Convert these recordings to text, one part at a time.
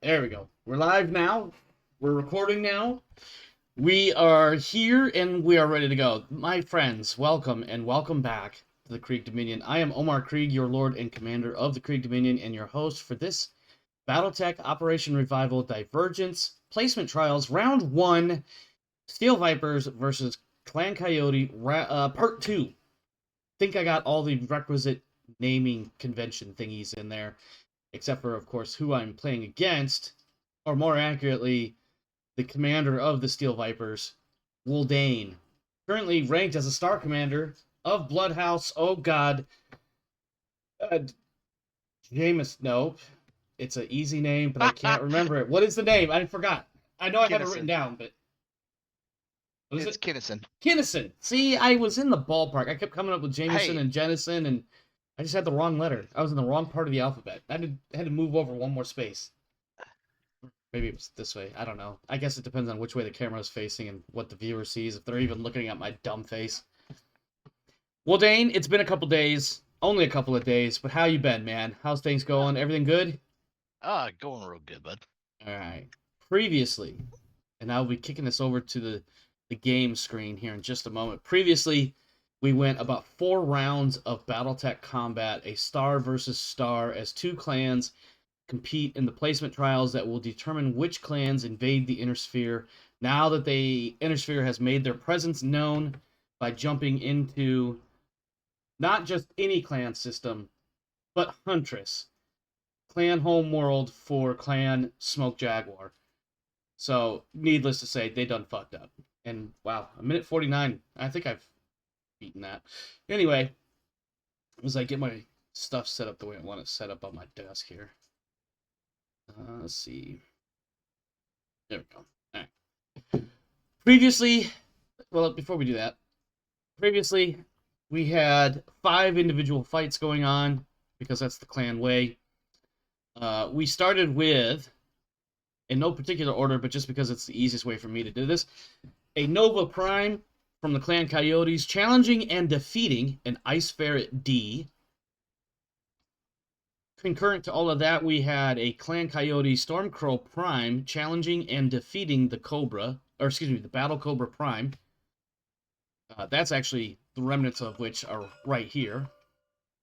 There we go. We're live now. We're recording now. We are here and we are ready to go. My friends, welcome and welcome back to the Krieg Dominion. I am Omar Krieg, your Lord and Commander of the Krieg Dominion, and your host for this BattleTech Operation Revival Divergence Placement Trials Round 1 Steel Vipers versus Clan Coyote Part 2. Think I got all the requisite naming convention thingies in there, except for, of course, who I'm playing against, or more accurately, the commander of the Steel Vipers, Woldane, currently ranked as a star commander of Bloodhouse. Oh God, Jameis. No, it's an easy name, but I can't remember it. What is the name? I forgot. I know I have it written down, but what is It's it? Kinnison. Kinnison. See, I was in the ballpark. I kept coming up with Jameson Hey, and Jennison, and I just had the wrong letter. I was in the wrong part of the alphabet. I had to move over one more space. Maybe it was this way. I don't know. I guess it depends on which way the camera is facing and what the viewer sees, if they're even looking at my dumb face. Well, Dane, it's been a couple days. Only a couple of days, but how you been, man? How's things going? Everything good? going real good, bud. All right. Previously, and I'll be kicking this over to the game screen here in just a moment. Previously, we went about 4 rounds of BattleTech combat, a star versus star, as 2 clans compete in the placement trials that will determine which clans invade the Inner Sphere. Now that the Inner Sphere has made their presence known by jumping into not just any clan system, but Huntress, clan homeworld for Clan Smoke Jaguar. So, needless to say, they done fucked up. And wow, a minute 49. I think I've beaten that. Anyway, as I get my stuff set up the way I want it set up on my desk here. Let's see. There we go. All right. Previously, well, before we do that, previously we had 5 individual fights going on because that's the clan way. We started with, in no particular order, but just because it's the easiest way for me to do this, a Nova Prime from the Clan Coyotes challenging and defeating an Ice Ferret D. Concurrent to all of that, we had a Clan Coyote Stormcrow Prime challenging and defeating the Cobra, or excuse me, the Battle Cobra Prime. That's actually the remnants of which are right here.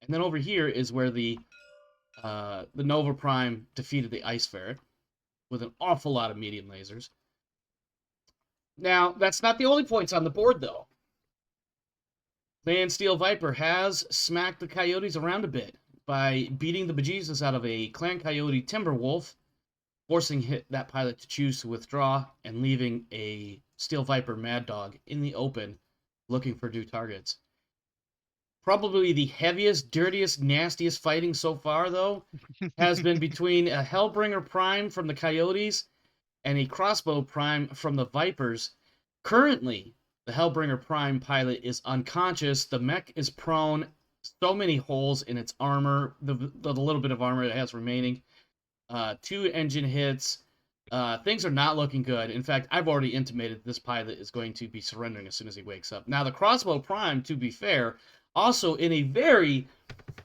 And then over here is where the Nova Prime defeated the Ice Ferret with an awful lot of medium lasers. Now, that's not the only points on the board, though. Clan Steel Viper has smacked the Coyotes around a bit by beating the bejesus out of a Clan Coyote Timberwolf, forcing that pilot to choose to withdraw and leaving a Steel Viper Mad Dog in the open looking for new targets. Probably the heaviest, dirtiest, nastiest fighting so far, though, has been between a Hellbringer Prime from the Coyotes and a Crossbow Prime from the Vipers. Currently, the Hellbringer Prime pilot is unconscious. The mech is prone. So many holes in its armor, the little bit of armor it has remaining. 2 engine hits. Things are not looking good. In fact, I've already intimated this pilot is going to be surrendering as soon as he wakes up. Now, the Crossbow Prime, to be fair, also in a very,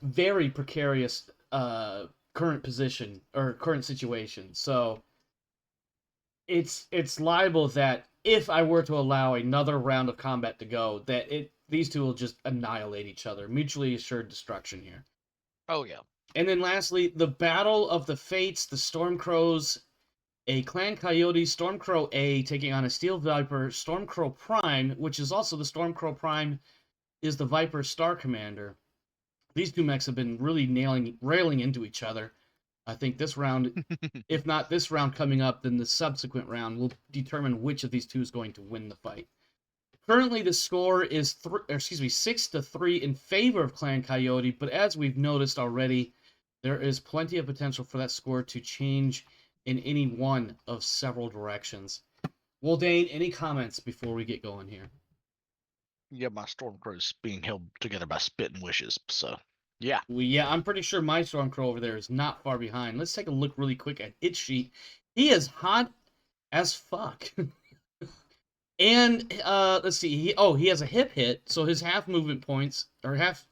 very precarious current position or current situation. So it's liable that if I were to allow another round of combat to go, that these two will just annihilate each other. Mutually assured destruction here. Oh, yeah. And then lastly, the Battle of the Fates, the Stormcrows, a Clan Coyote Stormcrow A taking on a Steel Viper Stormcrow Prime, which is also the Stormcrow Prime is the Viper Star Commander. These 2 mechs have been really railing into each other. I think this round, if not this round coming up, then the subsequent round will determine which of these 2 is going to win the fight. Currently, the score is 6-3 in favor of Clan Coyote, but as we've noticed already, there is plenty of potential for that score to change in any one of several directions. Well, Dane, any comments before we get going here? Yeah, my Stormcrow's being held together by spit and wishes, so yeah. Yeah, I'm pretty sure my Stormcrow over there is not far behind. Let's take a look really quick at its sheet. He is hot as fuck. And let's see. He has a hip hit, so his half movement points, or half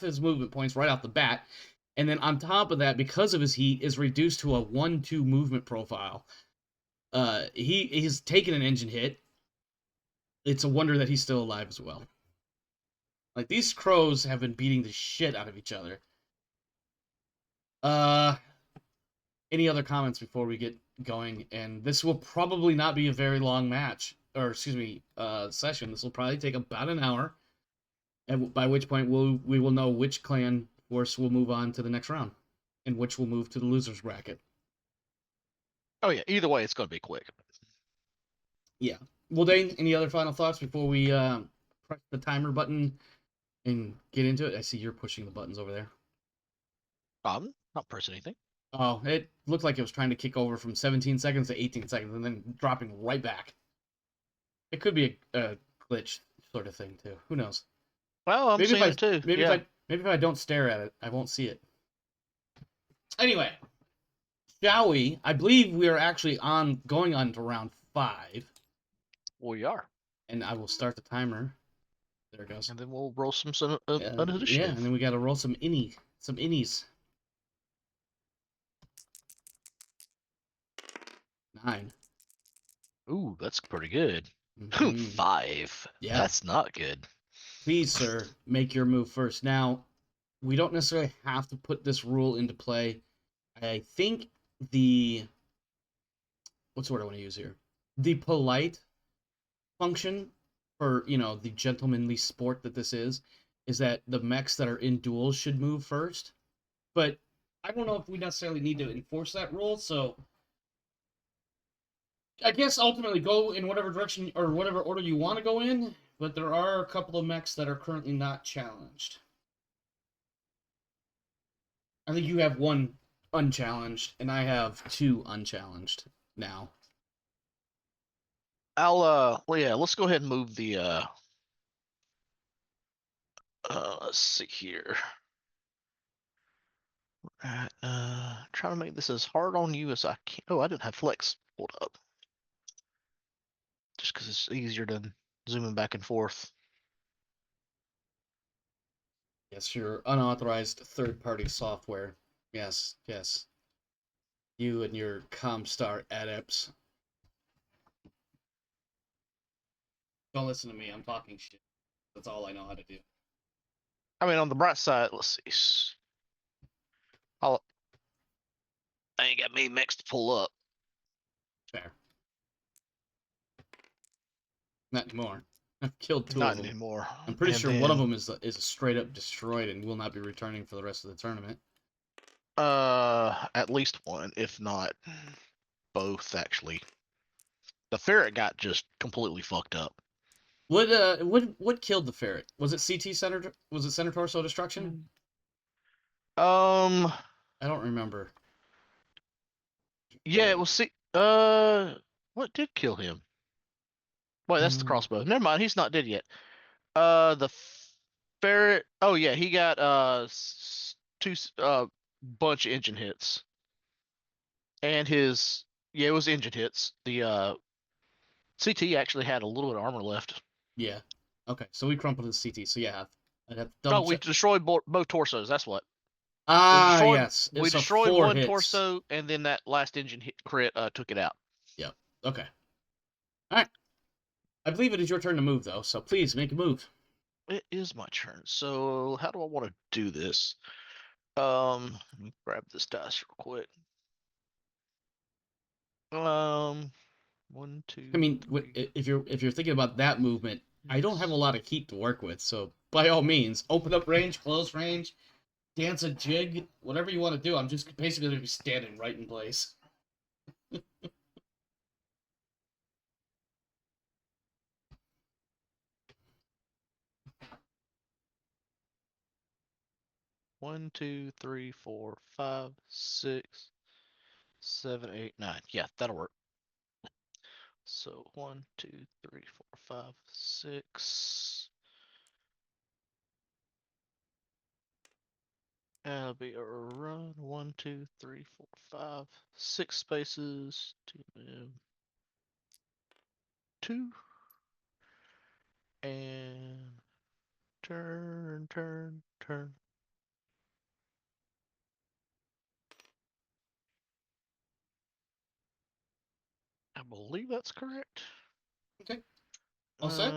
his movement points right off the bat. And then on top of that, because of his heat, is reduced to a 1-2 movement profile. He's taken an engine hit. It's a wonder that he's still alive as well. Like, these crows have been beating the shit out of each other. Uh, any other comments before we get going? And this will probably not be a very long match, or excuse me, session. This will probably take about an hour, and by which point we will know which clan force will move on to the next round, and which will move to the losers bracket. Oh yeah, either way, it's going to be quick. Yeah. Well, Dane, any other final thoughts before we press the timer button and get into it? I see you're pushing the buttons over there. Not press anything. Oh, it looked like it was trying to kick over from 17 seconds to 18 seconds and then dropping right back. It could be a glitch sort of thing too. Who knows? Well, I'm seeing it too. Maybe Yeah. if I don't stare at it, I won't see it. Anyway, shall we? I believe we are actually going on to round 5. We are. And I will start the timer. There it goes. And then we'll roll some Yeah, initiative. and then we got to roll some innies. 9. Ooh, that's pretty good. Mm-hmm. 5. Yeah. That's not good. Please, sir, make your move first. Now, we don't necessarily have to put this rule into play. I think what's the word I want to use here? The polite function for, the gentlemanly sport that this is that the mechs that are in duels should move first. But I don't know if we necessarily need to enforce that rule, so I guess ultimately go in whatever direction or whatever order you want to go in, but there are a couple of mechs that are currently not challenged. I think you have one unchallenged, and I have 2 unchallenged now. Well, yeah, let's go ahead and move the let's see here. Trying to make this as hard on you as I can. Oh, I didn't have flex pulled up. Just because it's easier than zooming back and forth. Yes, your unauthorized third-party software. Yes, yes. You and your ComStar adepts. Don't listen to me. I'm talking shit. That's all I know how to do. I mean, on the bright side, let's see. I ain't got many mechs to pull up. Fair. Not anymore. I've killed 2 Not of them. anymore. I'm pretty And sure one of then, them is straight up destroyed and will not be returning for the rest of the tournament. at least one, if not both, actually. The ferret got just completely fucked up. What killed the ferret? Was it CT center? Was it center torso destruction? Um, I don't remember. yeah, it was what did kill him? Wait, that's the crossbow. Never mind, he's not dead yet. The ferret. Oh yeah, he got two bunch of engine hits, and his yeah, it was engine hits. The CT actually had a little bit of armor left. Yeah. Okay, so we crumpled his CT. So yeah, I'd have to Oh, double we check. destroyed both torsos. That's what. Ah, yes. We So destroyed 4 one hits. torso, and then that last engine hit crit took it out. Yep. Okay. All right. I believe it is your turn to move, though. So please make a move. It is my turn. So how do I want to do this? Let me grab this dice real quick. 1, 2, I mean, 3. if you're thinking about that movement, I don't have a lot of heat to work with. So by all means, open up range, close range, dance a jig, whatever you want to do. I'm just basically going to be standing right in place. 1, 2, 3, 4, 5, 6, 7, 8, 9. Yeah, that'll work. So 1, 2, 3, 4, 5, 6. That'll be a run. 1, 2, 3, 4, 5, 6 spaces. 2. And turn. I believe that's correct. Okay. All set?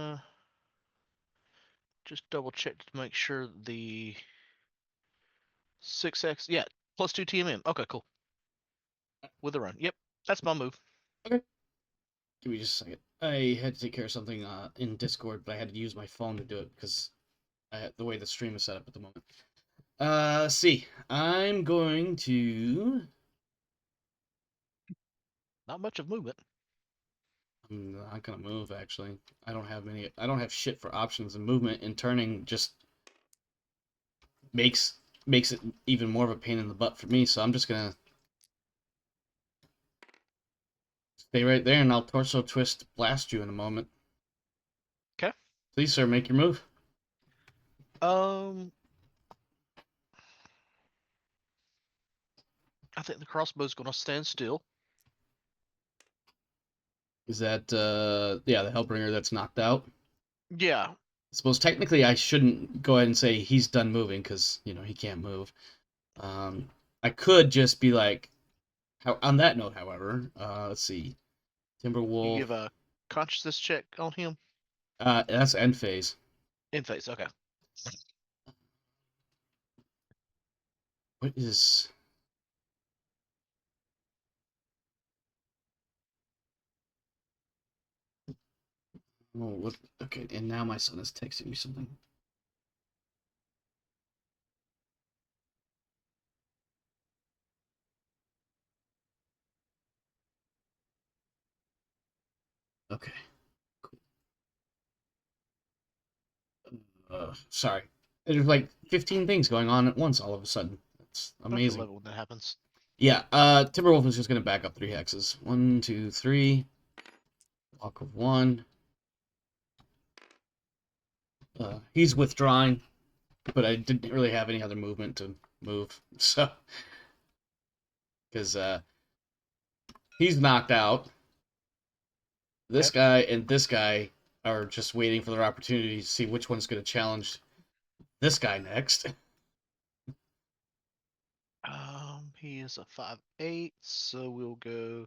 Just double check to make sure the 6x, yeah, plus 2 TMM. Okay, cool. With the run. Yep, that's my move. Okay. Give me just a second. I had to take care of something in Discord, but I had to use my phone to do it because the way the stream is set up at the moment. Let's see. I'm going to. Not much of movement. I'm not gonna move actually. I don't have many. I don't have shit for options, and movement and turning just makes it even more of a pain in the butt for me. So I'm just gonna stay right there, and I'll torso twist blast you in a moment. Okay. Please, sir, make your move. I think the crossbow's gonna stand still. Is that yeah, the Hellbringer that's knocked out? Yeah. I suppose technically I shouldn't go ahead and say he's done moving because he can't move. I could just be like, on that note, however, let's see, You Timberwolf. give a consciousness check on him. That's end phase. In phase. Okay. What is? Oh, what? Okay, and now my son is texting me something. Okay. Sorry. There's like 15 things going on at once all of a sudden. It's I amazing. love it when that happens. Yeah, Timberwolf is just gonna back up 3 hexes. 1, 2, 3. Walk of 1. He's withdrawing, but I didn't really have any other movement to move, so because he's knocked out. This guy and this guy are just waiting for their opportunity to see which one's going to challenge this guy next. He is a 5'8", so we'll go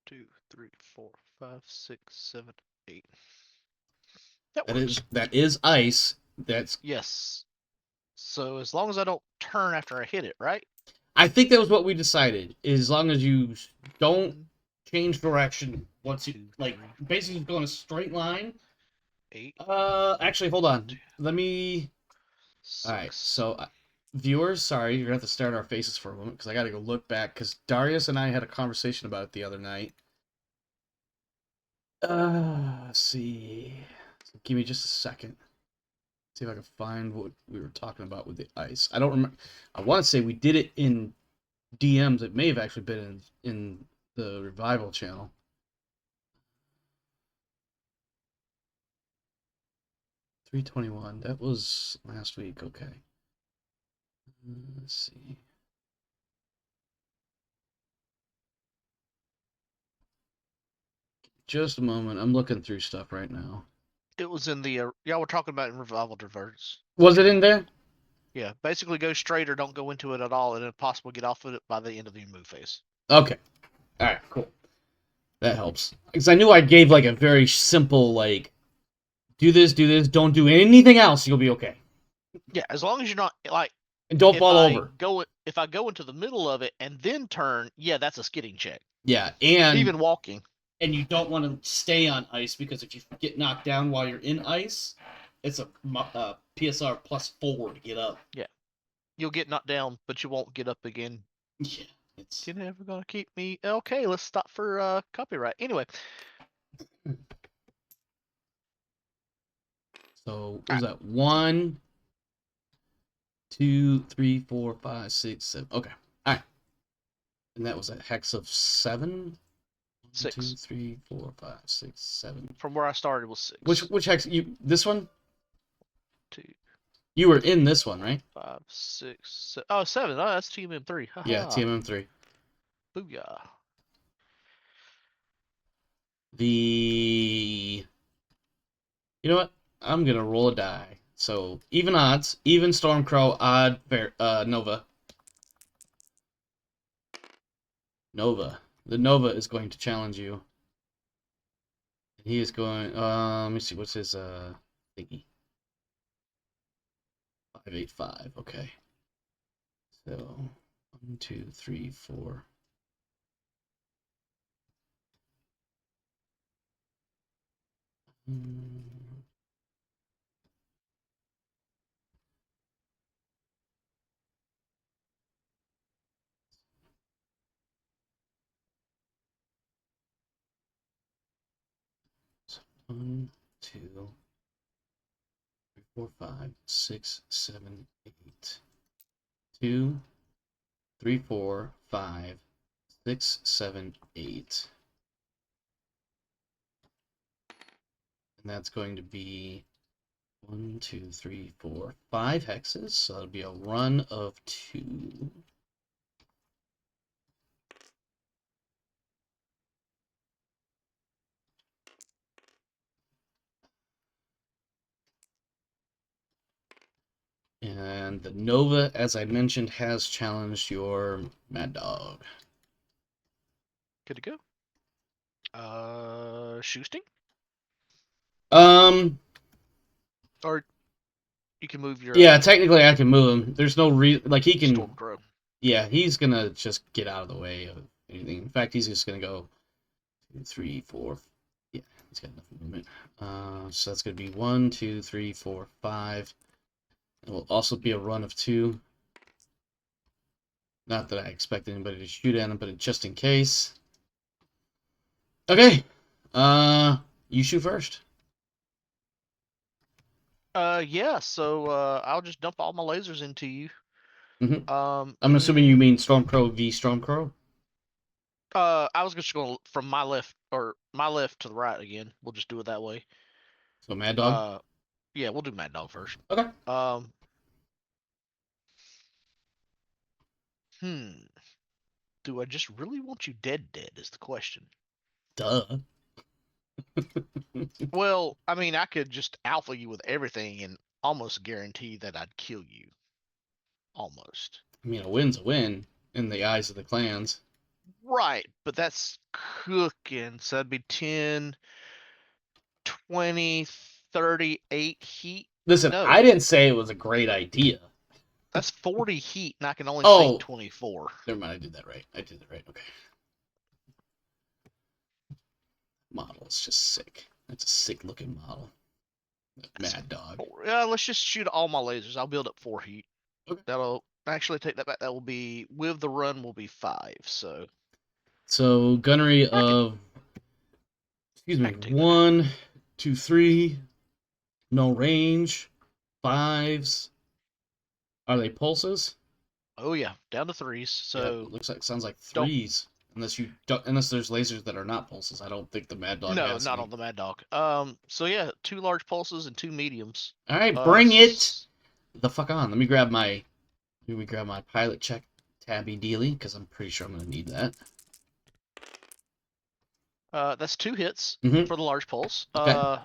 2, 3, 4, 5, 6, 7, 8. That works. That is ice. That's Yes. So as long as I don't turn after I hit it, right? I think that was what we decided. As long as you don't change direction once you basically go in a straight line. 8. Actually, hold on. Let me. 6. All right. So, viewers, sorry, you're gonna have to stare at our faces for a moment because I got to go look back because Darius and I had a conversation about it the other night. Let's see. So give me just a second. See if I can find what we were talking about with the ice. I don't remember. I want to say we did it in DMs. It may have actually been in the revival channel. $321. That was last week. Okay. Let's see. Just a moment. I'm looking through stuff right now. It was in the y'all were talking about in revival Divergence. Was it in there? Yeah, basically go straight or don't go into it at all, and if possible, get off of it by the end of the move phase. Okay. All right. Cool. That helps because I knew I gave like a very simple like, do this, don't do anything else. You'll be okay. Yeah, as long as you're not like. And don't fall over. If I go into the middle of it and then turn, yeah, that's a skidding check. Yeah, and even walking. And you don't want to stay on ice because if you get knocked down while you're in ice, it's a PSR +4 to get up. Yeah, you'll get knocked down, but you won't get up again. Yeah, you're never gonna keep me. Okay, let's stop for copyright. Anyway. So what was that? 1, 2, 3, 4, 5, 6, 7. Okay, all right. And that was a hex of 7. 6. 1, 2, 3, 4, 5, 6, 7. From where I started was 6. Which hex? This one? 2. You were in this one, right? 5, 6, 7. Oh, 7. Oh, that's TMM3. Yeah, TMM3. Booyah. You know what? I'm gonna roll a die. So even odds, even Stormcrow, odd Nova. Nova. The Nova is going to challenge you. He is going. Let me see. What's his thingy? 585. Okay. So 1, 2, 3, 4. Mm. 1, 2, 3, 4, 5, 6, 7, 8. 2, 3, 4, 5, 6, 7, 8. And that's going to be 1, 2, 3, 4, 5 hexes. So that'll be a run of 2. And the Nova, as I mentioned, has challenged your Mad Dog. Good to go. Shoosting? Or you can move your Yeah, technically I can move him. There's no like he can. Stormcrow. Yeah, he's gonna just get out of the way of anything. In fact, he's just gonna go 2, 3, 4. Yeah, he's got enough movement. So that's gonna be 1, 2, 3, 4, 5. It will also be a run of 2. Not that I expect anybody to shoot at him, but just in case. Okay. You shoot first. Yeah, so I'll just dump all my lasers into you. Mm-hmm. Um I'm assuming you mean Stormcrow v Stormcrow. I was just going from my left to the right again. We'll just do it that way. So Mad Dog. Yeah, we'll do Mad Dog first. Okay. Um hmm. Do I just really want you dead is the question. Duh. Well, I mean, I could just alpha you with everything and almost guarantee that I'd kill you. Almost. I mean, a win's a win in the eyes of the clans. Right, but that's cooking. So that'd be 10, 20, 38 heat. Listen, I No, didn't say it was a great idea. that's 40 heat, and I can only sink Oh, 24. never mind. I did that right. Okay. Model is just sick. That's a sick looking model. Mad Dog. Let's just shoot all my lasers. I'll build up 4 heat. Okay. That'll actually take that back. That will be, with the run, will be 5. So gunnery of, excuse me, I can take that. 1, 2, 3. No range. 5s. Are they pulses? Oh yeah, down to 3s. So yeah, sounds like don't 3s. Unless there's lasers that are not pulses. I don't think the Mad Dog No, has not any. on the Mad Dog. So yeah, 2 large pulses and 2 mediums. All right, bring it the fuck on. Let me grab my pilot check tabby dealy because I'm pretty sure I'm gonna need that. That's 2 hits Mm-hmm. for the large pulse. Okay.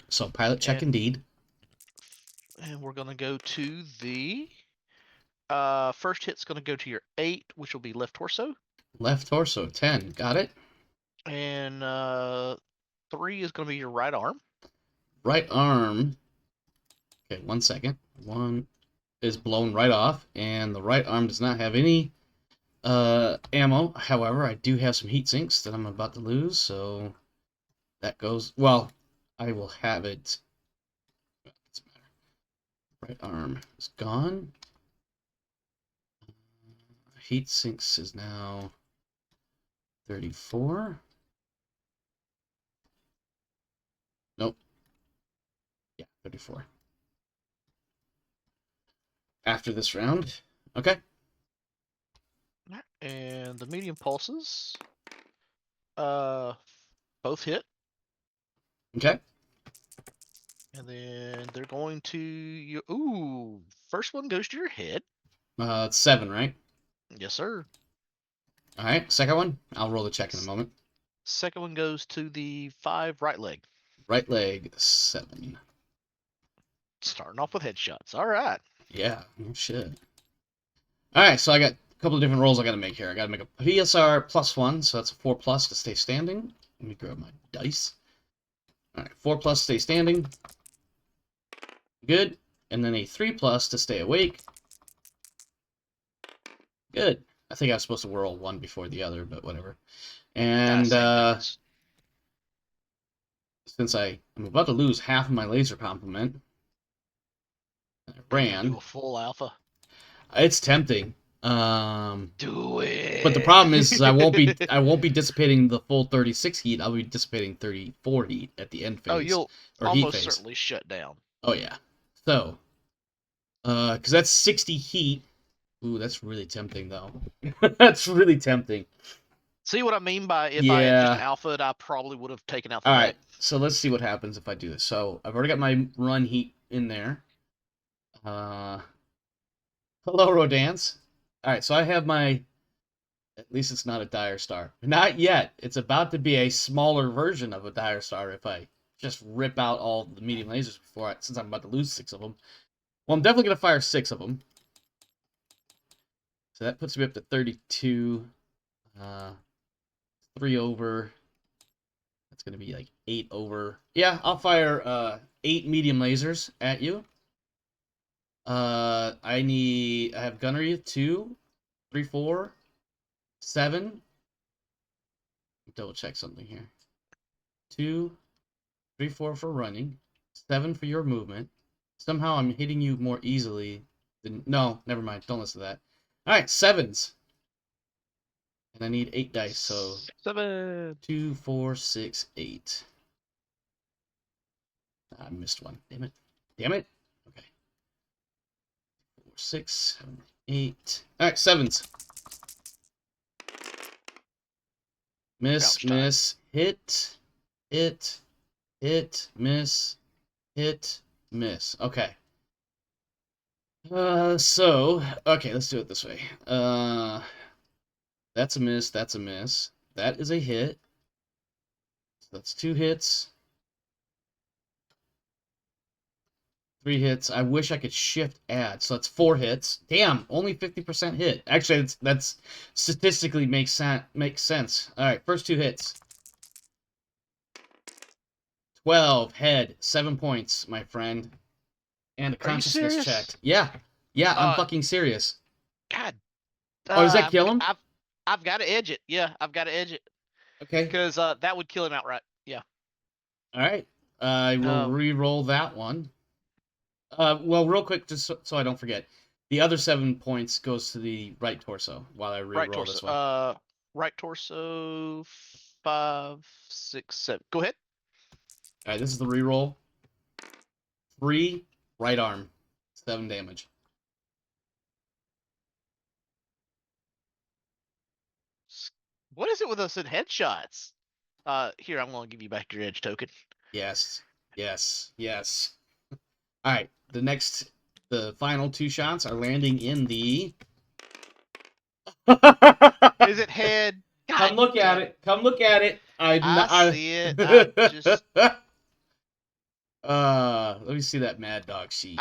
So pilot check indeed. And we're gonna go to the first hit's gonna go to your 8, which will be left torso. Left torso 10. Got it. And 3 is gonna be your right arm. Right arm. Okay, 1 second. 1 is blown right off, and the right arm does not have any ammo. However, I do have some heat sinks that I'm about to lose, so that goes. Well, I will have it. Doesn't matter. Right arm is gone. Heat sinks is now 34. Nope. Yeah, 34. After this round. Okay. And the medium pulses, both hit. Okay. And then they're going to you. Ooh, first one goes to your head. It's 7, right? Yes, sir. All right. Second one. I'll roll the check in a moment. Second one goes to the 5 right leg. Right leg 7. Starting off with headshots. All right. Yeah. Oh, shit. All right. So I got couple of different rolls I gotta make here. I gotta make a PSR +1, so that's a 4+ to stay standing. Let me grab my dice. Alright, 4+ stay standing. Good. And then a 3+ to stay awake. Good. I think I was supposed to roll one before the other, but whatever. And Same difference. since I'm about to lose half of my laser complement, I Do ran. a full alpha. It's tempting. Do it. But the problem is I won't be dissipating the full 36 heat. I'll be dissipating 34 heat at the end phase. Oh, you'll or heat almost phase. certainly shut down. Oh yeah. So, because that's 60 heat. Ooh, that's really tempting though. That's really tempting. See what I mean by if I had just Yeah. alphaed, I probably would have taken out the All mech. right. So let's see what happens if I do this. So I've already got my run heat in there. Hello, Rodance. All right. So I have my. At least it's not a dire star. Not yet. It's about to be a smaller version of a dire star if I just rip out all the medium lasers since I'm about to lose 6 of them. Well, I'm definitely gonna fire 6 of them. So that puts me up to 32. 3 over. That's going to be like 8 over. Yeah, I'll fire 8 medium lasers at you. I have gunnery 2, 3, 4, 7. Double check something here. 2, 3, 4 for running. 7 for your movement. Somehow I'm hitting you more easily than. No, never mind. Don't listen to that. Alright, 7s. And I need 8 dice, so 7. 2, 4, 6, 8. I missed one. Damn it. Damn it. Okay. 4, 6, 7, 8. Alright, 7s. Miss, miss, hit, hit, hit, miss, hit, miss. Okay. Okay, let's do it this way. That's a miss, that's a miss. That is a hit. So that's 2 hits. 3 hits. I wish I could shift add. So that's 4 hits. Damn, only 50% hit. Actually, that's statistically makes sense. All right, first 2 hits. 12 head, 7 points, my friend. And a consciousness check. Yeah. Yeah, I'm fucking serious. God. Oh, does that kill him? I've got to edge it. Yeah, I've got to edge it. Okay. Because that would kill him outright. Yeah. All right. I will re-roll that one. Well, real quick, just so I don't forget. The other 7 points goes to the right torso while I re-roll this one. Right torso, 5, 6, 7. Go ahead. All right, this is the re-roll. 3, right arm, 7 damage. What is it with us in headshots? Here, I'm going to give you back your edge token. Yes, yes, yes. All right, the final 2 shots are landing in the. Is it head? God, come look at it. Come look at it. I see it. I just. Let me see that Mad Dog sheet.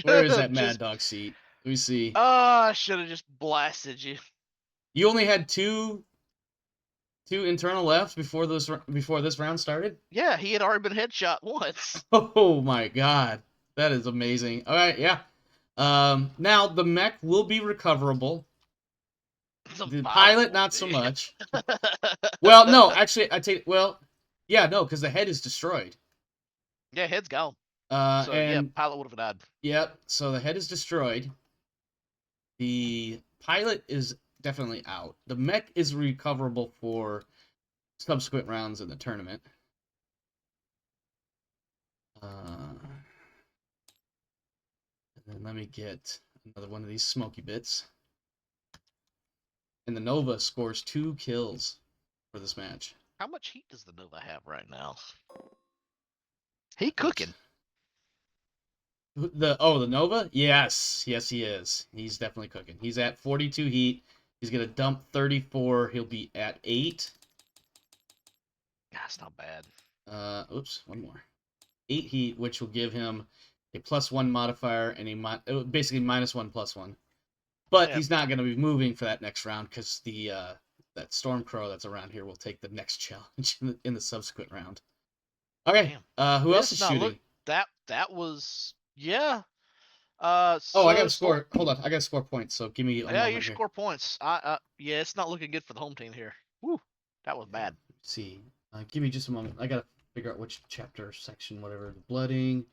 Where is that Mad Dog sheet? Let me see. I should have just blasted you. You only had two internal left before this round started? Yeah, he had already been headshot once. Oh my god. That is amazing. All right, yeah. Now the mech will be recoverable. The pilot, not so much. Well, no, actually, because the head is destroyed. Yeah, head's gone. Yeah, pilot would have died. Yep, so the head is destroyed. The pilot is definitely out. The mech is recoverable for subsequent rounds in the tournament. And then let me get another one of these smoky bits. And the Nova scores 2 kills for this match. How much heat does the Nova have right now? He cooking. The Nova? Yes, he is. He's definitely cooking. He's at 42 heat. He's gonna dump 34. He'll be at 8. That's not bad. Oops, one more. 8 heat, which will give him a +1 modifier and basically -1 +1. But Yeah. he's not going to be moving for that next round because the that Stormcrow that's around here will take the next challenge in the subsequent round. Okay, who else is shooting? That was yeah. Oh, I got to Storm. score. Hold on, I got to score points. So give me a Yeah, you moment here. score points. Yeah, it's not looking good for the home team here. Woo, that was Yeah, bad. let's see, give me just a moment. I got to figure out which chapter, section, whatever. The blooding,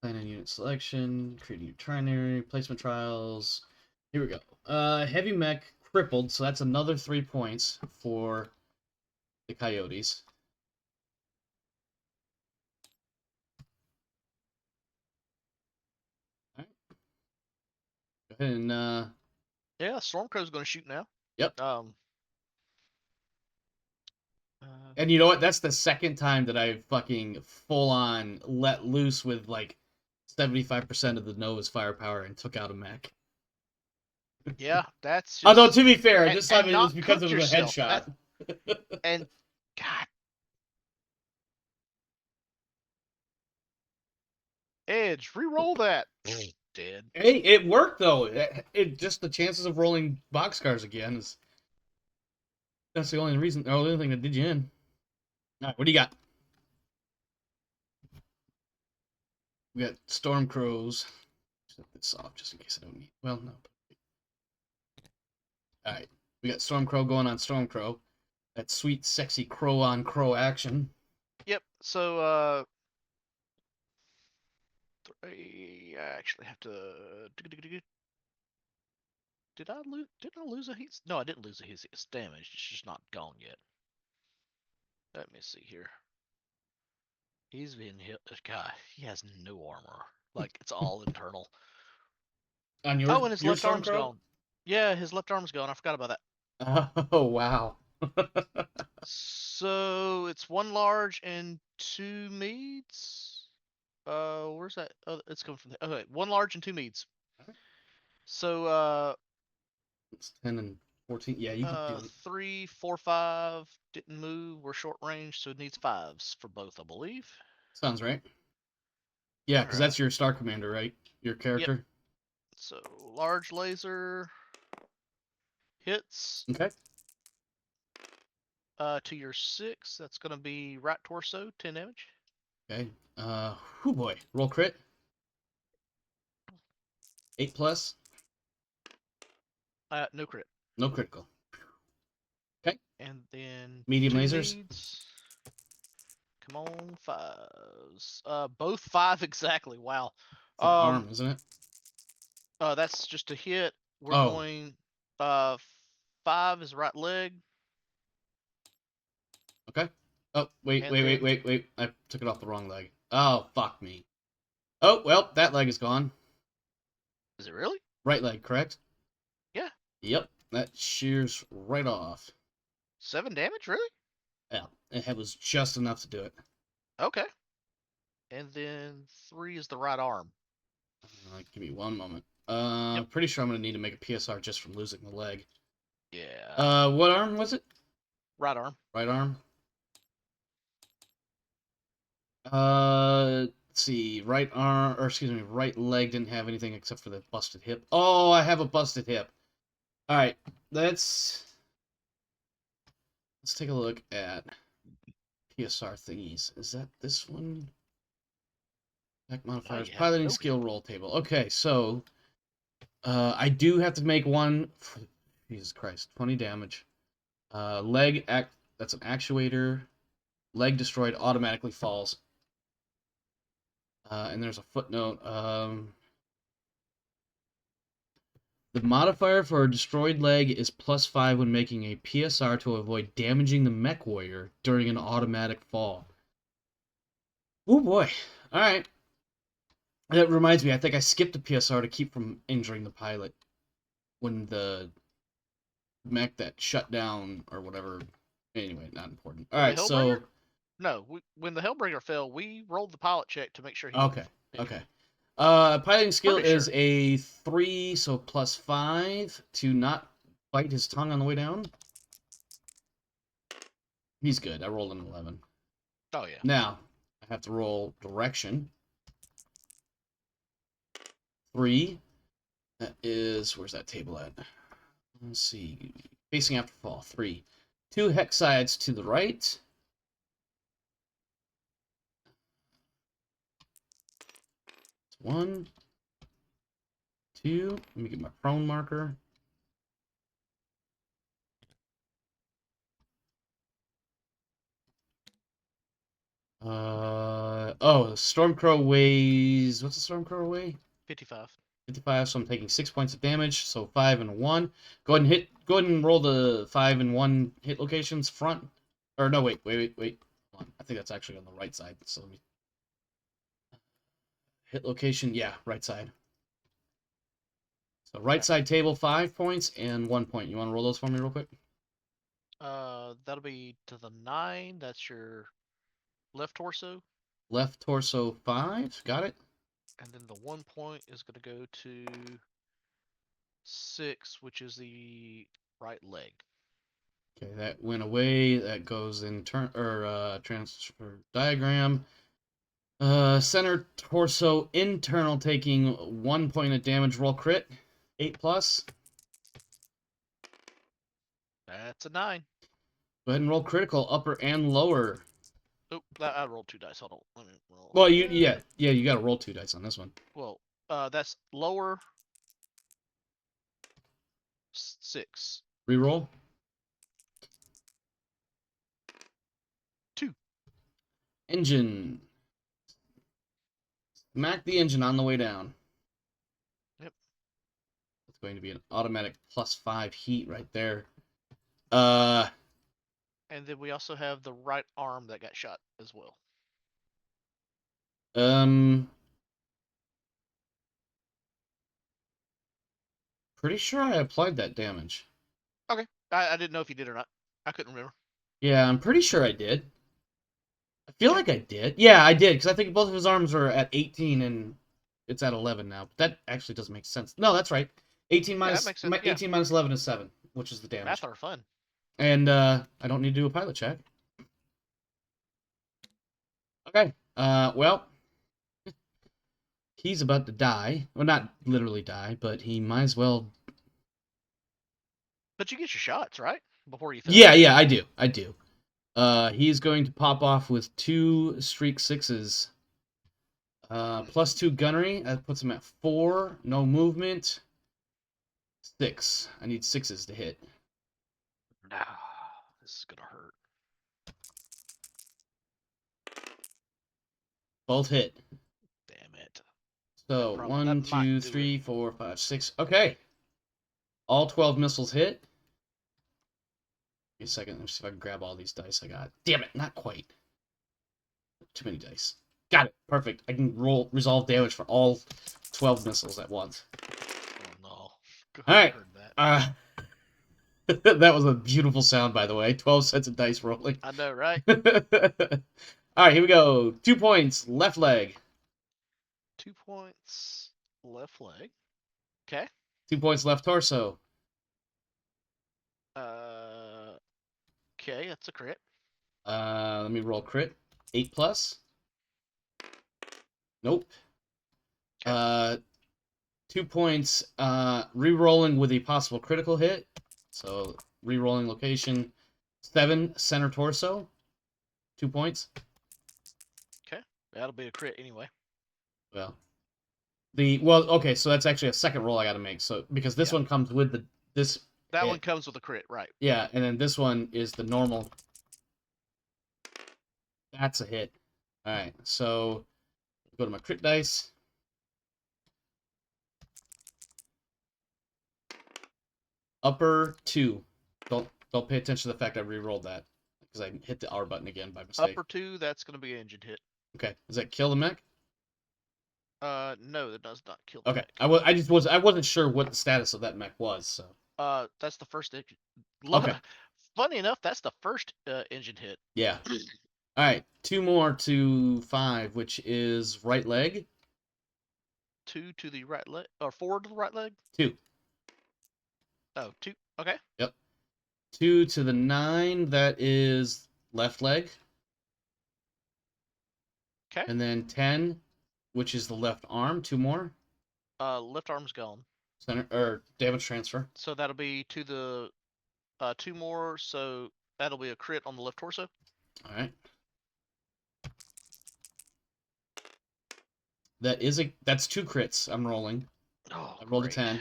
plan and unit selection, creating your trinary, placement trials. Here we go. Heavy mech crippled, so that's another 3 points for the Coyotes. All right. Go ahead and Yeah, Stormcrow's going to shoot now. yep. Um. And you know what? That's the second time that I've fucking full on let loose with like 75% of the Nova's firepower and took out a mech. Yeah, that's just. Although to be fair, this time and it was not because cook it was a yourself. headshot. And God, Edge, re-roll that. Dead. Hey, it worked though. It just the chances of rolling boxcars again is that's the only reason, or the only thing that did you in. All right, what do you got? We got Storm Crows. Set this off just in case I don't need. Well, no. All right, we got Storm Crow going on Storm Crow. That sweet, sexy crow on crow action. Yep. So I actually have to. Did I lose? Didn't I lose a heat? No, I didn't lose a heat. It's damaged. It's just not gone yet. Let me see here. He's been hit. God, he has no armor. Like it's all internal. On Oh, and his your left Storm arm's Crow? gone. Yeah, his left arm's gone. I forgot about that. Oh wow. So it's one large and two meads. Where's that? Oh, it's coming from there. Okay, one large and two meads. So It's 10 and 14. Yeah, you can do it. 3, 4, 5 didn't move. We're short range, so it needs fives for both, I believe. Sounds right. Yeah, All because right. that's your Star Commander, right? Your Yep. character. So large laser hits. Okay. To your 6, that's gonna be right torso, 10 damage. Okay. Whoo boy. Roll crit. 8 plus. No crit. No critical. Okay. And then Medium two lasers. meads. Come on, fives. Both 5 exactly. Wow. It's an arm, isn't it? That's just a hit. We're Oh. going. 5 is right leg. Okay. Oh, wait. And then I took it off the wrong leg. Oh, fuck me. Oh, well, that leg is gone. is it really? Right leg, correct? Yeah. Yep. That shears right off. 7 damage, really? Yeah. It was just enough to do it. Okay. And then 3 is the right arm. Give me one moment. Pretty sure I'm gonna need to make a PSR just from losing the leg. Yeah. What arm was it? Right arm. Right arm. Let's see. Right arm, or excuse me, right leg didn't have anything except for the busted hip. Oh, I have a busted hip. All right, let's take a look at PSR thingies. Is that this one? Back modifiers, piloting skill roll table. Okay, so I do have to make one. Jesus Christ, 20 damage. Leg act. That's an actuator. Leg destroyed automatically falls. And there's a footnote. The modifier for a destroyed leg is +5 when making a PSR to avoid damaging the mech warrior during an automatic fall. Oh boy. Alright. That reminds me, I think I skipped a PSR to keep from injuring the pilot when the mech that shut down or whatever. Anyway, not important. Alright, so. No, when the Hellbringer fell, we rolled the pilot check to make sure he. Okay. Okay. Piloting skill Pretty is sure. a 3, so +5 to not bite his tongue on the way down. He's good. I rolled an 11. Oh yeah. Now I have to roll direction. 3. That is, where's that table at? Let's see. Facing after fall, 3. 2 hex sides to the right. One, 2. Let me get my prone marker. Oh, the Stormcrow weighs. What's the Stormcrow weigh? 55. 55. So I'm taking 6 points of damage. So 5 and 1. Go ahead and hit. Go ahead and roll the 5 and 1 hit locations front. Or no, wait. Hold on. I think that's actually on the right side. So let me hit location. Yeah, right side. So right side table 5 points and 1 point. You want to roll those for me real quick? That'll be to the 9. That's your left torso. Left torso 5. Got it. And then the 1 point is going to go to 6, which is the right leg. Okay, that went away. That goes in transfer diagram. Center torso internal taking 1 point of damage. Roll crit. 8 plus. That's a 9. Go ahead and roll critical upper and lower. Oh, I rolled 2 dice. Hold on. Let me roll. Well, you got to roll 2 dice on this one. Well, that's lower 6. Reroll. 2. Engine. Smack the engine on the way down. Yep. It's going to be an automatic +5 heat right there. And then we also have the right arm that got shot as well. Pretty sure I applied that damage. Okay. I didn't know if you did or not. I couldn't remember. Yeah, I'm pretty sure I did. I feel like I did. Yeah, I did, because I think both of his arms were at 18 and it's at 11 now. But that actually doesn't make sense. No, that's right. 18 minus, that makes sense. 18 minus 11 is 7, which is the damage. Math are fun. And I don't need to do a pilot check. Okay. Well, he's about to die. Well, not literally die, but he might as well. But you get your shots, right? Before you fill. Yeah, I do. He's going to pop off with 2 streak 6s. +2 gunnery. That puts him at 4. No movement. 6. I need 6s to hit. Nah, this is gonna hurt. Both hit. Damn it. So 1, 2, 3, 4, 5, 6. Okay. All 12 missiles hit. Give me a second. Let me see if I can grab all these dice I got. Damn it, not quite. Too many dice. Got it. Perfect. I can resolve damage for all 12 missiles at once. Oh no. God, All right. That. That was a beautiful sound, by the way. 12 sets of dice rolling. I know, right? All right, here we go. 2 points. Left leg. 2 points. Left leg. Okay. 2 points. Left torso. Okay, that's a crit. Let me roll crit. 8 plus. Nope. Okay. 2 points. Re-rolling with a possible critical hit. So re-rolling location. 7 center torso. 2 points. Okay, that'll be a crit anyway. Well, okay. So that's actually a second roll I got to make. So because this one comes with this. That one comes with a crit, right? Yeah, and then this one is the normal. That's a hit. All right, so go to my crit dice. Upper 2. Don't pay attention to the fact I re-rolled that because I hit the R button again by mistake. Upper 2, that's going to be an engine hit. Okay, does that kill the mech? No, that does not kill the Okay, mech. I wasn't sure what the status of that mech was. So. That's the first engine. Okay. Funny enough, that's the first engine hit. Yeah. All right, 2 more to 5, which is right leg. 2 to the right leg, or 4 to the right leg. 2. Oh, 2. Okay. Yep. 2 to the 9. That is left leg. Okay. And then 10, which is the left arm. 2 more. Left arm's gone. center or damage transfer. So that'll be to the 2 more. So that'll be a crit on the left torso. All right. That's 2 crits. I'm rolling. Oh, I rolled great. a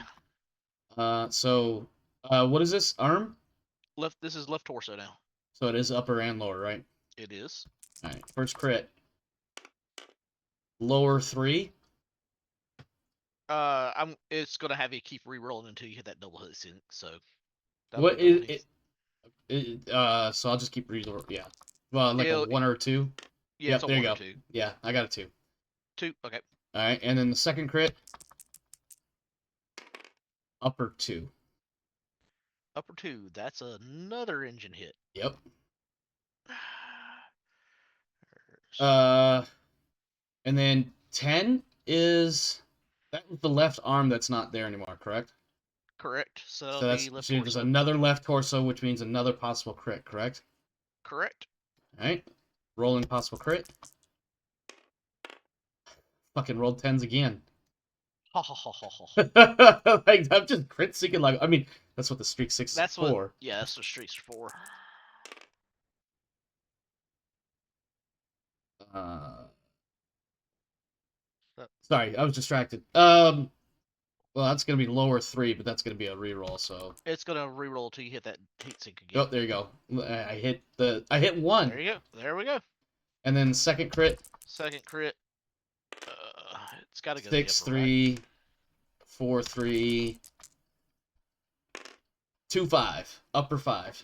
10. So what is this? Arm? Left. This is left torso now. So it is upper and lower, right? It is. All right. First crit. Lower 3. It's gonna have you keep re-rolling until you hit that double hit sync. So that'll What be double is hit. so I'll just keep reading. Yeah. Well, like a 1 or 2. Yeah, it's Yep, a there you 1 go. or 2. Yeah, I got a 2. 2. Okay. All right, and then the second crit. Upper 2. Upper 2. That's another engine hit. Yep. And then 10 is that was the left arm that's not there anymore, correct? Correct. So that'll So that's be left so there's torso. another left torso, which means another possible crit, correct? Correct. All right. Rolling possible crit. Fucking rolled 10s again. Ha ha ha ha ha. Like I'm just crit seeking. Like I mean, that's what the streak 6 That's is for. what. Yeah, that's what streaks are for. Sorry, I was distracted. Well, that's gonna be lower 3, but that's gonna be a reroll. So It's gonna re-roll till you hit that heat sink again. oh, there you go. I hit 1. There you go. There we go. And then second crit. Second crit. It's got to go 6 the upper, 3, right? 4 3, 2 5, upper 5.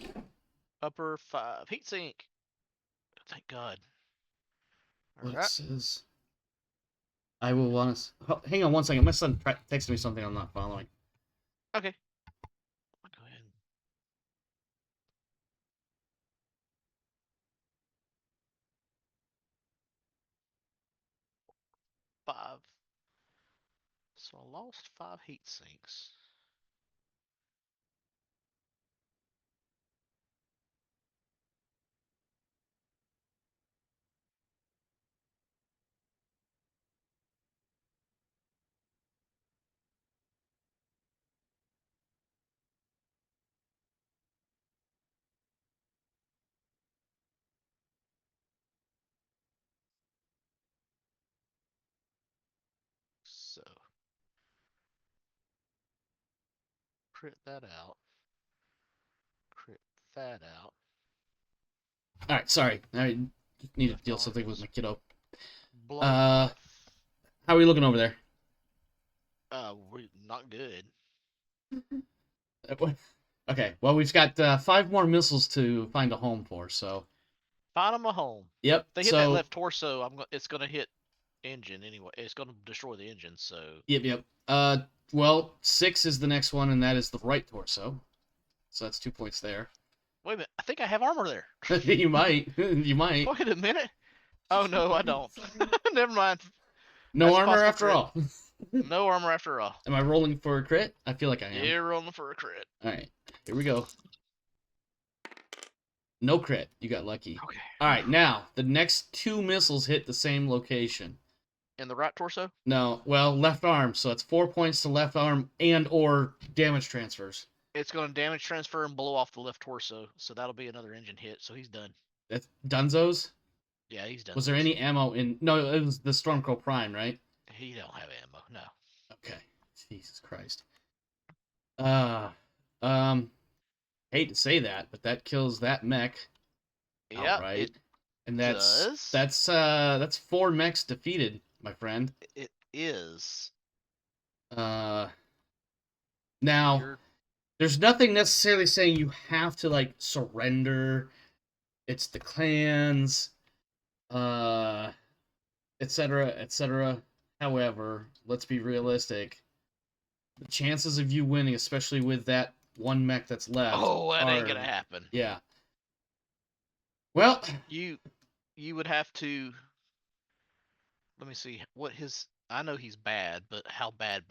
Upper 5. Heat sink. Thank God. What Alright. it says? I will want to. Hang on one second. My son texted me something I'm not following. Okay. I'll go ahead. Five. So I lost 5 heat sinks. So crit that out. Crit that out. All right, sorry. I just need to Left deal something with my kiddo. blown off. How are we looking over there? Not good. Okay, well we've got 5 more missiles to find a home for. So Find them a home. yep. If they hit that left torso, it's gonna hit engine anyway. It's gonna destroy the engine. So Yep. Well 6 is the next one, and that is the right torso. So that's 2 points there. wait a minute. I think I have armor there. You might. You might. Wait a minute. Oh no, I don't. Never mind. No That's armor after crit. all. No armor after all. Am I rolling for a crit? I feel like I am. You're rolling for a crit. All right, here we go. No crit. You got lucky. Okay. All right, now the next 2 missiles hit the same location. In the right torso? No, well, left arm. So it's 4 points to left arm and or damage transfers. It's going to damage transfer and blow off the left torso. So that'll be another engine hit. So he's done. That's Dunzos. Yeah, he's done. Was there any ammo in? No, it was the Stormcrow Prime, right? He don't have ammo. No. Okay. Jesus Christ. Hate to say that, but that kills that mech. Yeah, right. And does. that's 4 mechs defeated, my friend. It is. Now You're... there's nothing necessarily saying you have to like surrender. It's the clans, etc., etc. However, let's be realistic. The chances of you winning, especially with that 1 mech that's left, that ain't gonna happen. Yeah. Well, you would have to. Let me see what his. I know he's bad, but how bad?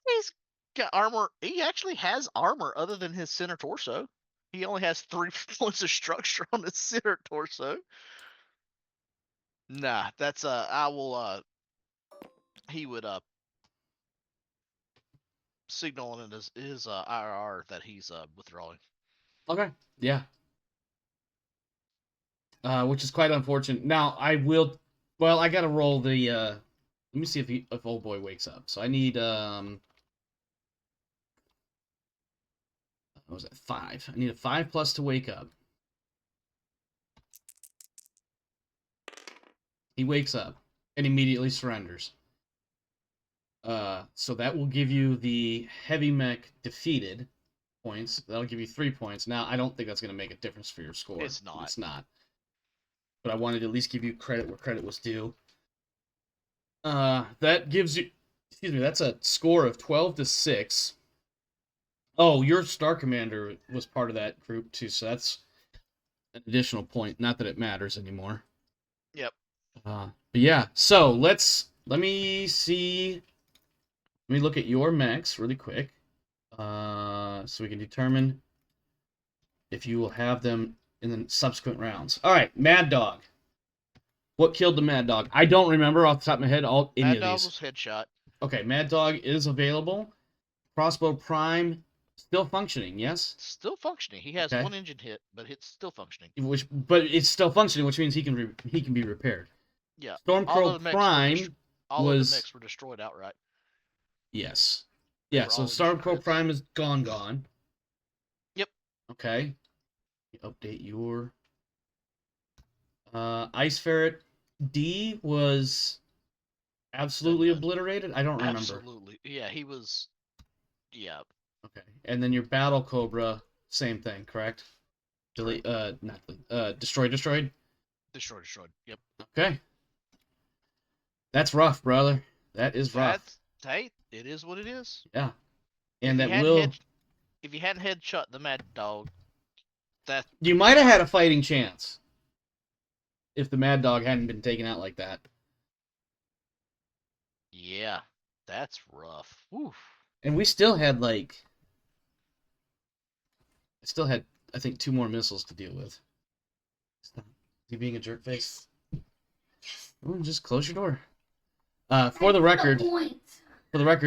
He's got armor. He actually has armor other than his center torso. He only has 3 points of structure on his center torso. Nah, that's I will he would signaling in his IRR that he's withdrawing. Okay. Yeah. Which is quite unfortunate. Now I will. Well, I gotta roll the. Let me see if old boy wakes up. So I need What was that? 5. I need a 5+ to wake up. He wakes up and immediately surrenders. So that will give you the heavy mech defeated points. That'll give you 3 points. Now I don't think that's gonna make a difference for your score. It's not. It's not. But I wanted to at least give you credit where credit was due. That gives you, excuse me, that's a score of 12-6. Oh, your Star Commander was part of that group too, so that's an additional point. Not that it matters anymore. Yep. But yeah, so let me see. Let me look at your mechs really quick, so we can determine if you will have them in the subsequent rounds. All right, Mad Dog. What killed the Mad Dog? I don't remember off the top of my head any Mad of Dog these. was headshot. Okay, Mad Dog is available. Crossbow Prime still functioning, yes? Still functioning. He has Okay. 1 engine hit, but it's still functioning. But it's still functioning, which means he can be repaired. Yeah. Stormcrow Prime all of the mechs were destroyed outright. Yes. Yeah, so Stormcrow Prime is gone. Yep. Okay. Update your Ice Ferret D was absolutely obliterated. I don't remember. Absolutely. Yeah, he was. Yeah. Okay. And then your Battle Cobra, same thing, correct? Delete. Not destroyed. Destroyed. Yep. Okay. That's rough, brother. That is rough. Hey, it is what it is. Yeah. And if you hadn't headshot the Mad Dog, that you might have had a fighting chance if the Mad Dog hadn't been taken out like that. Yeah, that's rough. Oof. And we still had I think 2 more missiles to deal with. Is he being a jerk face? Ooh, just close your door. For the record,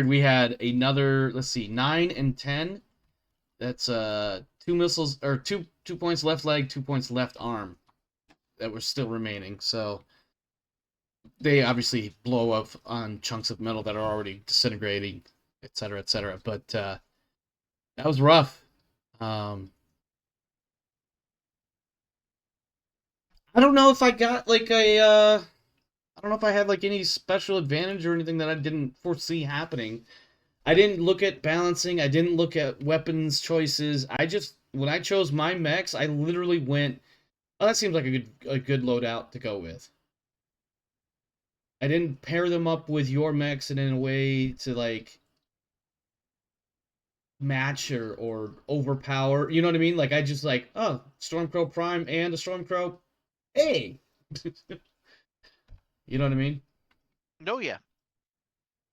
we had another. Let's see, 9 and 10. That's 2 missiles or 2 points left leg, 2 points left arm that were still remaining. So they obviously blow up on chunks of metal that are already disintegrating, etc., etc. But that was rough. I don't know if I got I don't know if I had any special advantage or anything that I didn't foresee happening. I didn't look at balancing. I didn't look at weapons choices. When I chose my mechs, I literally went, oh, that seems like a good loadout to go with. I didn't pair them up with your mechs in a way to match or overpower. You know what I mean? I just oh, Stormcrow Prime and a Stormcrow. Hey! You know what I mean? Oh, yeah.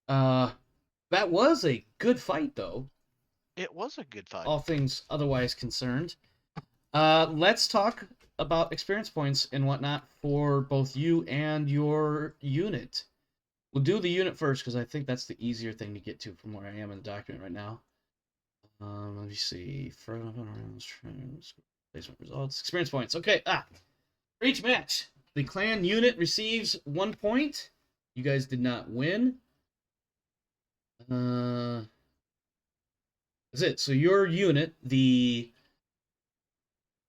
That was a good fight, though. It was a good fight. All things otherwise concerned. Let's talk about experience points and whatnot for both you and your unit. We'll do the unit first because I think that's the easier thing to get to from where I am in the document right now. Let me see. Placement results. Experience points. Okay. For each match, the clan unit receives 1 point. You guys did not win. That's it. So your unit,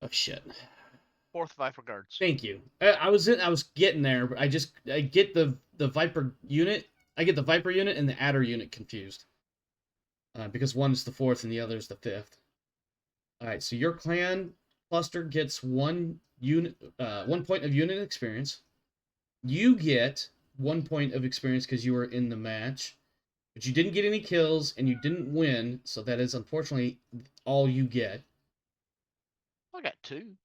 oh shit. 4th Viper Guards. Thank you. I was getting there, but I get the Viper unit. I get the Viper unit and the Adder unit confused. Because one is the 4th and the other is the 5th. All right, so your clan cluster gets 1 point of unit experience. You get 1 point of experience because you were in the match, but you didn't get any kills and you didn't win, so that is unfortunately all you get. I got 2.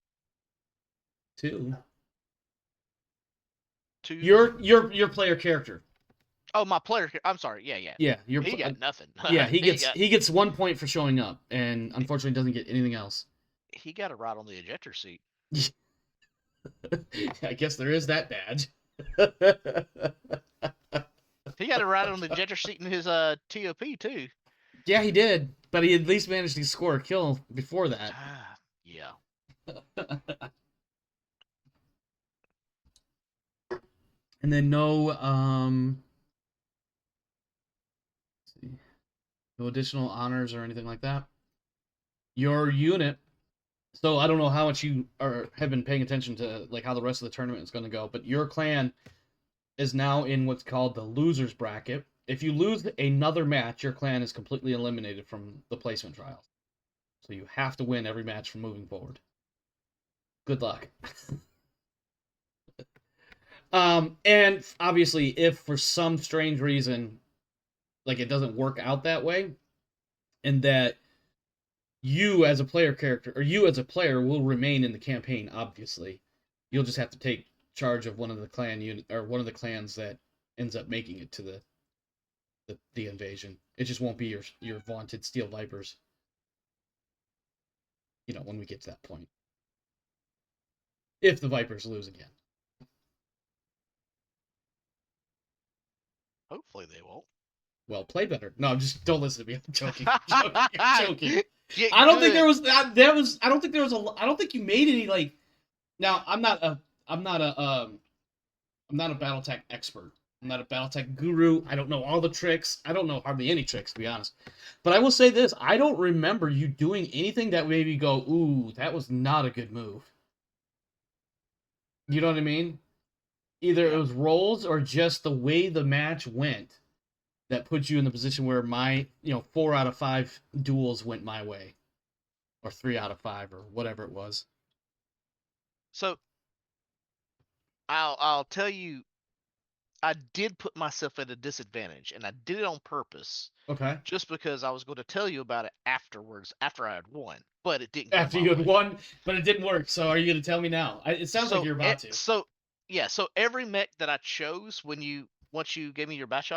2. 2. Your player character. Oh, my player. I'm sorry. Yeah. Yeah, he got nothing. Yeah, he gets 1 point for showing up, and unfortunately doesn't get anything else. He got a ride on the ejector seat. I guess there is that badge. He got a ride on the ejector seat in his TOP too. Yeah, he did, but he at least managed to score a kill before that. Yeah. And then no, no additional honors or anything like that. Your unit. So I don't know how much you have been paying attention to like how the rest of the tournament is going to go, but your clan is now in what's called the losers bracket. If you lose another match, your clan is completely eliminated from the placement trials. So you have to win every match from moving forward. Good luck. And obviously, if for some strange reason, like it doesn't work out that way, and that you as a player character or you as a player will remain in the campaign, obviously, you'll just have to take charge of one of the clan unit or one of the clans that ends up making it to the invasion. It just won't be your vaunted Steel Vipers. You know, when we get to that point, if the Vipers lose again. Hopefully they won't. Well, play better. No, just don't listen to me. I'm joking. I'm joking. Get I don't think good. there was that was. I don't think there was a. I don't think you made any like. Now I'm not a. I'm not a. I'm not a BattleTech expert. I'm not a BattleTech guru. I don't know all the tricks. I don't know hardly any tricks, to be honest. But I will say this: I don't remember you doing anything that made me go, "Ooh, that was not a good move." You know what I mean? Either it Yeah. was rolls or just the way the match went that puts you in the position where my 4 out of 5 duels went my way, or 3 out of 5, or whatever it was. So I'll tell you, I did put myself at a disadvantage, and I did it on purpose, Okay. just because I was going to tell you about it afterwards, after I had won, but it didn't go After my you had way. won, but it didn't work. So are you going to tell me now? It sounds like So, you're about to. so every mech that I chose once you gave me your batch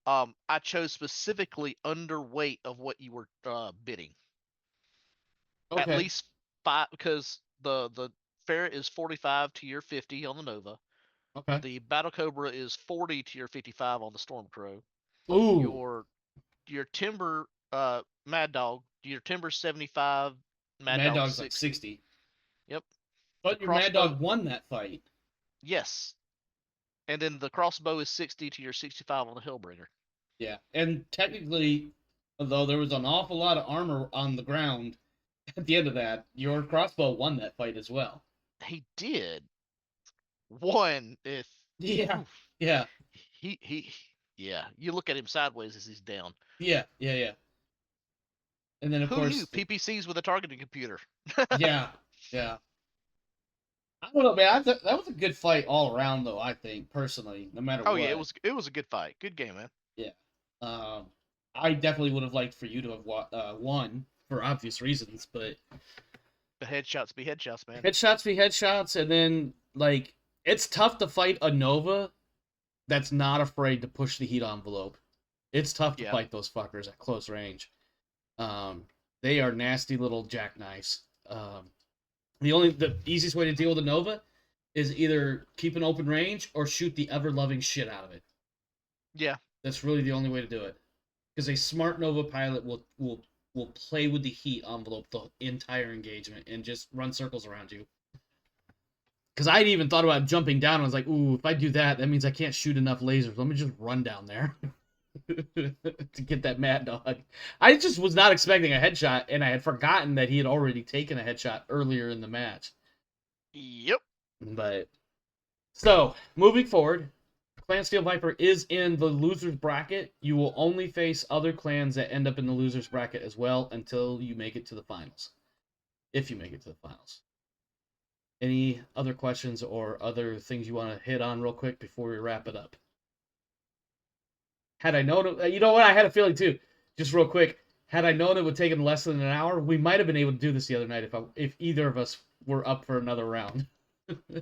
I chose specifically underweight of what you were bidding. At Okay. least 5, because the ferret is 45 to your 50 on the Nova. Okay. The Battle Cobra is 40 to your 55 on the Stormcrow. Ooh, Your your Timber Mad Dog, your Timber 75, Mad Mad Dog Dog's like 60. 60, Yep. The but your Mad crossbow, Dog won that fight. yes. And then the crossbow is 60 to your 65 on the Hellbringer. Yeah, and technically, although there was an awful lot of armor on the ground at the end of that, your crossbow won that fight as well. He did. One, if Yeah, oof, yeah, he yeah, you look at him sideways as he's down. yeah. And then of Who knew course, PPCs with a targeting computer? yeah, yeah. I don't know, man. That was a good fight all around, though. I think personally, no matter Oh yeah, what. it was a good fight. Good game, man. Yeah. Um, I definitely would have liked for you to have won for obvious reasons, but But headshots be headshots, man. headshots be headshots, and then like it's tough to fight a Nova that's not afraid to push the heat envelope. It's tough to Yeah. fight those fuckers at close range. Um, they are nasty little jackknives. The easiest way to deal with a Nova is either keep an open range or shoot the ever loving shit out of it. Yeah. That's really the only way to do it. Because a smart Nova pilot will play with the heat envelope the entire engagement and just run circles around you. Because I'd even thought about jumping down. I was like, ooh, if I do that, that means I can't shoot enough lasers. Let me just run down there to get that Mad Dog. I just was not expecting a headshot, and I had forgotten that he had already taken a headshot earlier in the match. Yep. But so moving forward, Clan Steel Viper is in the losers bracket. You will only face other clans that end up in the losers bracket as well until you make it to the finals. If you make it to the finals. Any other questions or other things you want to hit on real quick before we wrap it up? Had I known it, you know what? I had a feeling too. Just real quick, had I known it would take him less than an hour, we might have been able to do this the other night if either of us were up for another round.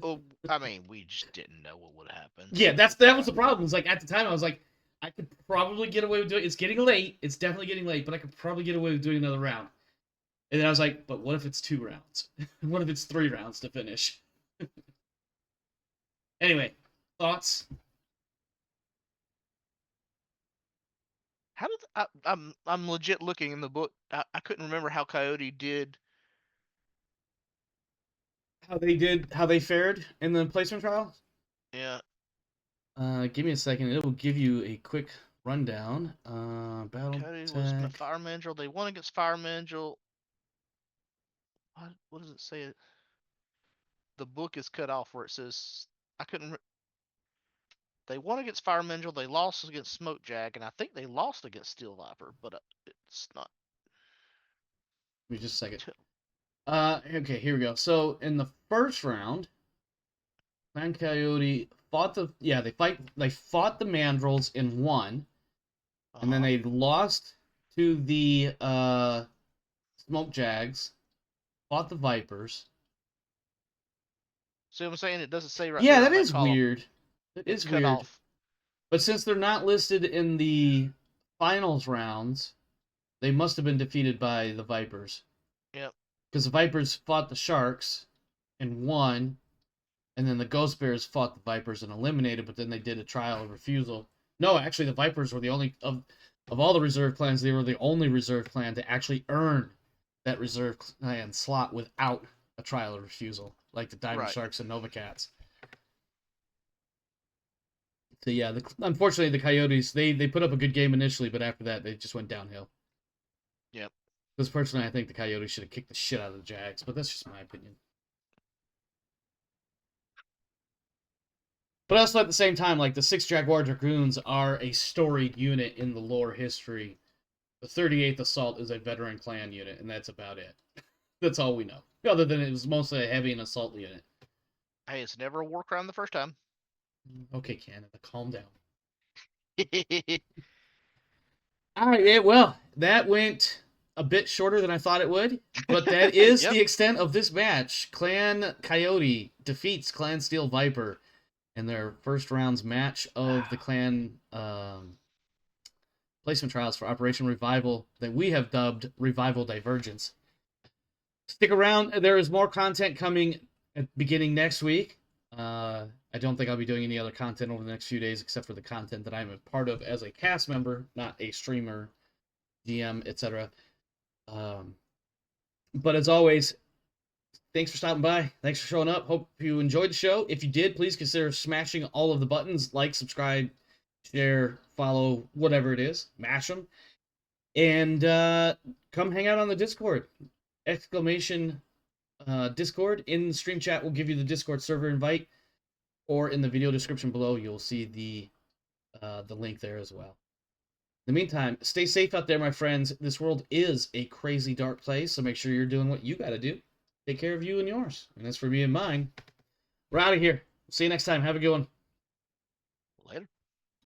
Oh, I mean, we just didn't know what would happen. Yeah, that was the problem. It's like at the time I was like, I could probably get away with doing. It's getting late. It's definitely getting late, but I could probably get away with doing another round. And then I was like, but what if it's 2 rounds? What if it's 3 rounds to finish? Anyway, thoughts? How did I'm legit looking in the book. I couldn't remember how Coyote did. How they fared in the placement trial. Yeah, Give me a second. It will give you a quick rundown. Coyote was in the BattleTech. Fire Mandrill. They won against Fire Mandrill. What does it say? The book is cut off where it says I couldn't. They won against Fire Mandrill. They lost against Smoke Jag, and I think they lost against Steel Viper, but it's not. Give me just a second. Okay, here we go. So in the first round, Clan Coyote fought they fought the Mandrills and won, and then they lost to the Smoke Jags, fought the Vipers. See what I'm saying? It doesn't say right Yeah, there that on that is column. weird. It It's is cut weird. off. But since they're not listed in the finals rounds, they must have been defeated by the Vipers. Yep. Because the Vipers fought the Sharks and won, and then the Ghost Bears fought the Vipers and eliminated, but then they did a trial of refusal. No, actually, the Vipers were the only of all the reserve clans. They were the only reserve clan to actually earn that reserve clan slot without a trial of refusal, like the Diamond Sharks and Nova Cats. So yeah, unfortunately, the Coyotes they put up a good game initially, but after that, they just went downhill. Yep. Because personally, I think the Coyotes should have kicked the shit out of the Jags, but that's just my opinion. But also at the same time, like the 6 Jaguar Dragoons are a storied unit in the lore history. The 38th Assault is a veteran clan unit, and that's about it. That's all we know. Other than it was mostly a heavy and assault unit. Hey, it's never a war crime the first time. Okay, Canada, calm down. All right, yeah, well, that went a bit shorter than I thought it would, but that is the extent of this match. Clan Coyote defeats Clan Steel Viper in their first rounds match of the clan placement trials for Operation Revival that we have dubbed Revival Divergence. Stick around. There is more content coming at beginning next week. I don't think I'll be doing any other content over the next few days except for the content that I'm a part of as a cast member, not a streamer, GM, etc. But as always, thanks for stopping by. Thanks for showing up. Hope you enjoyed the show. If you did, please consider smashing all of the buttons, like, subscribe, share, follow, whatever it is. Mash them. And come hang out on the Discord. Exclamation Discord. In the stream chat, we'll give you the Discord server invite. Or in the video description below, you'll see the link there as well. In the meantime, stay safe out there, my friends. This world is a crazy dark place, so make sure you're doing what you got to do. Take care of you and yours. And as for me and mine, we're out of here. See you next time. Have a good one. Later.